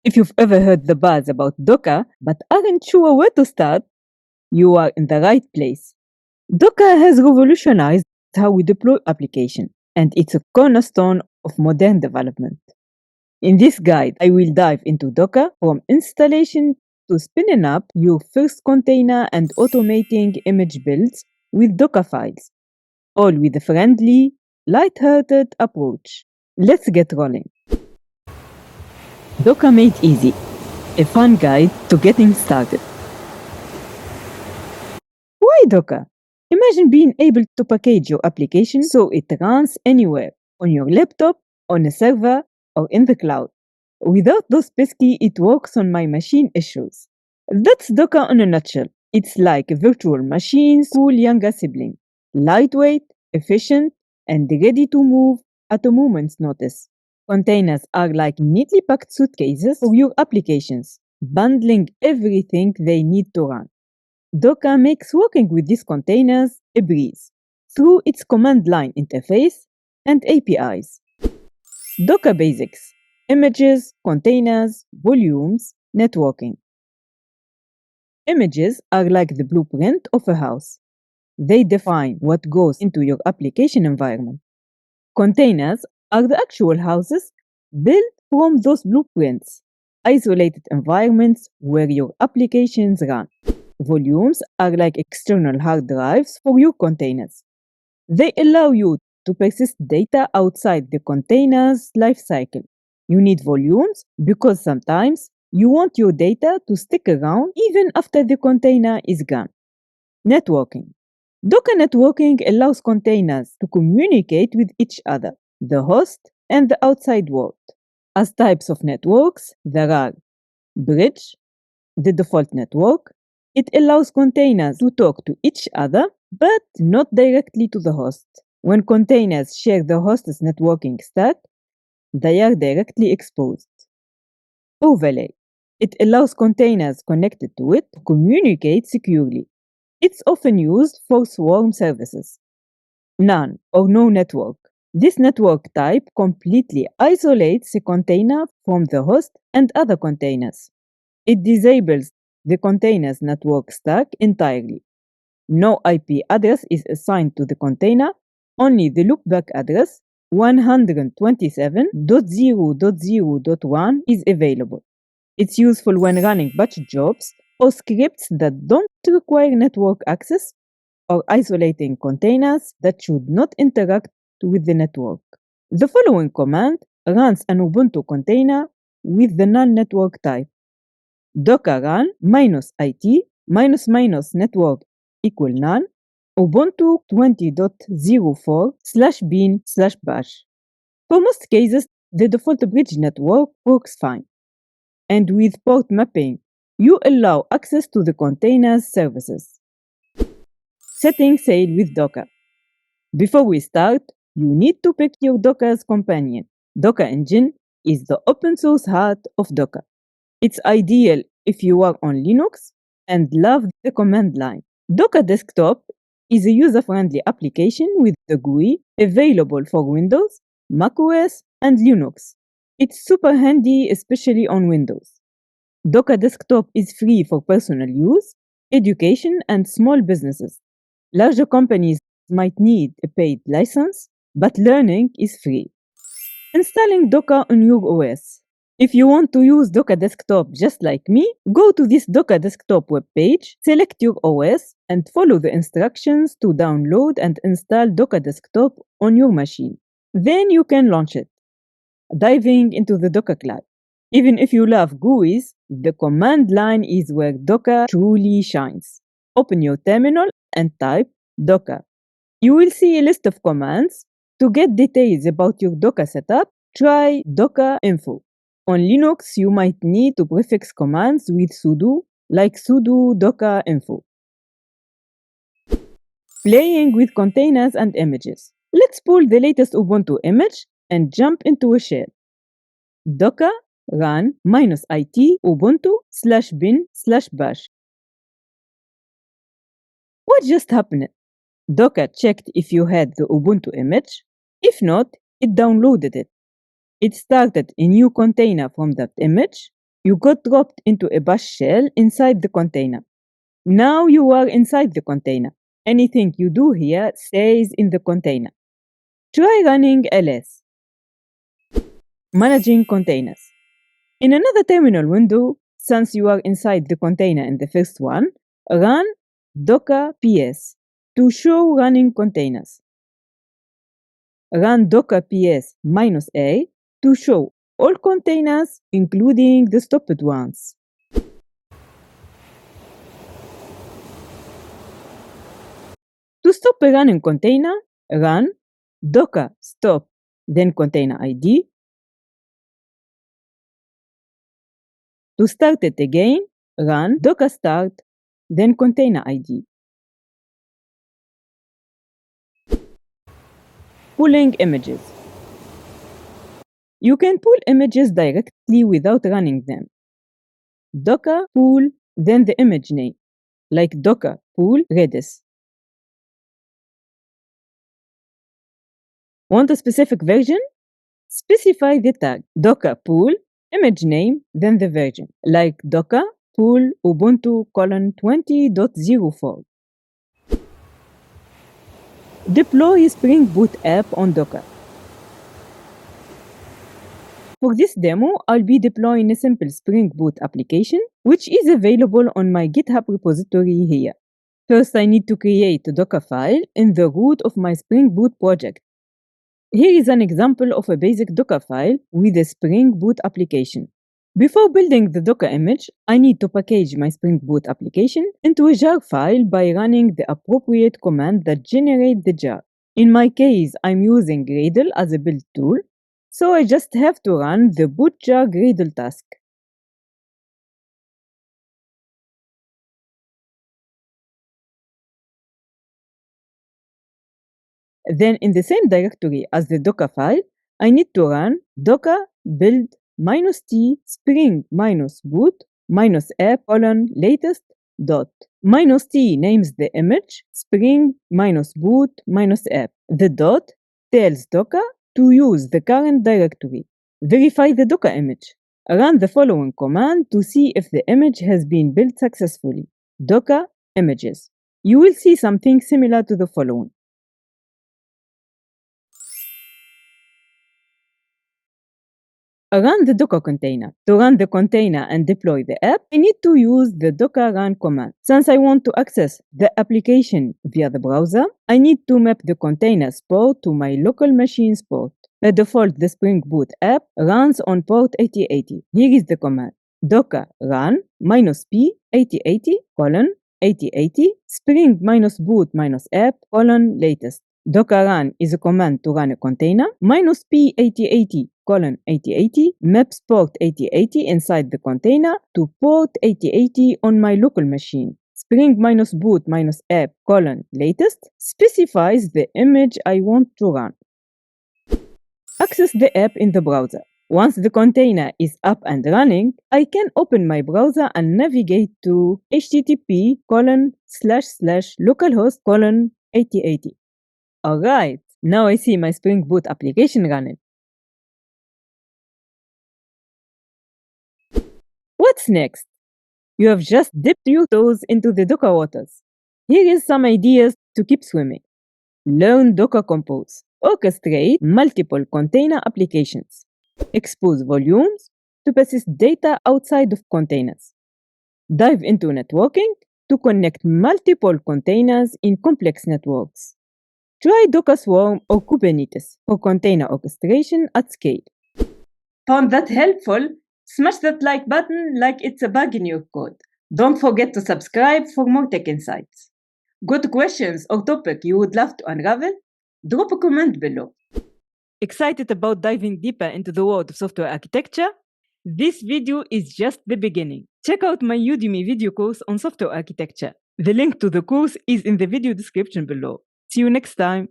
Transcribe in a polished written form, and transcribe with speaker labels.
Speaker 1: If you've ever heard the buzz about Docker but aren't sure where to start, you are in the right place. Docker has revolutionized how we deploy applications, and it's a cornerstone of modern development. In this guide, I will dive into Docker from installation to spinning up your first container and automating image builds with Dockerfiles, all with a friendly, light-hearted approach. Let's get rolling. Docker Made Easy, a fun guide to getting started. Why Docker? Imagine being able to package your application so it runs anywhere, on your laptop, on a server, or in the cloud. Without those pesky "it works on my machine" issues. That's Docker in a nutshell. It's like a virtual machine's cool younger sibling. Lightweight, efficient, and ready to move at a moment's notice. Containers are like neatly packed suitcases for your applications, bundling everything they need to run. Docker makes working with these containers a breeze through its command line interface and APIs. Docker basics: images, containers, volumes, networking. Images are like the blueprint of a house. They define what goes into your application environment. Containers are the actual houses built from those blueprints, isolated environments where your applications run. Volumes are like external hard drives for your containers. They allow you to persist data outside the container's lifecycle. You need volumes because sometimes you want your data to stick around even after the container is gone. Networking. Docker networking allows containers to communicate with each other, the host, and the outside world. As types of networks, there are bridge, the default network. It allows containers to talk to each other, but not directly to the host. When containers share the host's networking stack, they are directly exposed. Overlay. It allows containers connected to it to communicate securely. It's often used for swarm services. None or no network. This network type completely isolates a container from the host and other containers. It disables the container's network stack entirely. No IP address is assigned to the container, only the loopback address 127.0.0.1 is available. It's useful when running batch jobs or scripts that don't require network access, or isolating containers that should not interact with the network. The following command runs an Ubuntu container with the null network type. Docker run -it --network equal null Ubuntu 20.04/bin/bash. For most cases, the default bridge network works fine. And with port mapping, you allow access to the container's services. Setting sail with Docker. Before we start, you need to pick your Docker's companion. Docker Engine is the open source heart of Docker. It's ideal if you are on Linux and love the command line. Docker Desktop is a user-friendly application with the GUI available for Windows, macOS, and Linux. It's super handy, especially on Windows. Docker Desktop is free for personal use, education, and small businesses. Larger companies might need a paid license, but learning is free. Installing Docker on your OS. If you want to use Docker Desktop just like me, go to this Docker Desktop webpage, select your OS, and follow the instructions to download and install Docker Desktop on your machine. Then you can launch it. Diving into the Docker CLI. Even if you love GUIs, the command line is where Docker truly shines. Open your terminal and type Docker. You will see a list of commands. To get details about your Docker setup, try Docker info. On Linux, you might need to prefix commands with sudo, like sudo docker info. Playing with containers and images. Let's pull the latest Ubuntu image and jump into a shell. Docker run -it ubuntu/bin/bash. What just happened? Docker checked if you had the Ubuntu image. If not, it downloaded it. It started a new container from that image. You got dropped into a bash shell inside the container. Now you are inside the container. Anything you do here stays in the container. Try running ls. Managing containers. In another terminal window, since you are inside the container in the first one, run Docker ps to show running containers. Run Docker ps -a to show all containers, including the stopped ones. To stop a running container, run Docker stop, then container ID. To start it again, run Docker start, then container ID. Pulling images. You can pull images directly without running them. Docker pull, then the image name, like Docker pull Redis. Want a specific version? Specify the tag Docker pull, image name, then the version, like Docker pull Ubuntu 20.04. Deploy Spring Boot app on Docker. For this demo, I'll be deploying a simple Spring Boot application, which is available on my GitHub repository here. First, I need to create a Dockerfile in the root of my Spring Boot project. Here is an example of a basic Dockerfile with a Spring Boot application. Before building the Docker image, I need to package my Spring Boot application into a jar file by running the appropriate command that generates the jar. In my case, I'm using Gradle as a build tool, so I just have to run the boot jar Gradle task. Then in the same directory as the Docker file, I need to run docker build -t spring -boot -app -latest dot. -t names the image spring -boot -app. The dot tells Docker to use the current directory. Verify the Docker image. Run the following command to see if the image has been built successfully. Docker images. You will see something similar to the following. Run the Docker container. To run the container and deploy the app, I need to use the docker run command. Since I want to access the application via the browser, I need to map the container's port to my local machine's port. By default, the Spring Boot app runs on port 8080. Here is the command. Docker run -p 8080 -8080 spring -boot -app -latest. Docker run is a command to run a container. -p 8080 -8080 maps port 8080 inside the container to port 8080 on my local machine. Spring -boot -app -latest specifies the image I want to run. Access the app in the browser. Once the container is up and running, I can open my browser and navigate to http://localhost 8080. Alright, now I see my Spring Boot application running. What's next? You have just dipped your toes into the Docker waters. Here is some ideas to keep swimming. Learn Docker Compose. Orchestrate multiple container applications. Expose volumes to persist data outside of containers. Dive into networking to connect multiple containers in complex networks. Try Docker Swarm or Kubernetes for container orchestration at scale. Found that helpful? Smash that like button like it's a bug in your code. Don't forget to subscribe for more tech insights. Got questions or topic you would love to unravel? Drop a comment below. Excited about diving deeper into the world of software architecture? This video is just the beginning. Check out my Udemy video course on software architecture. The link to the course is in the video description below. See you next time.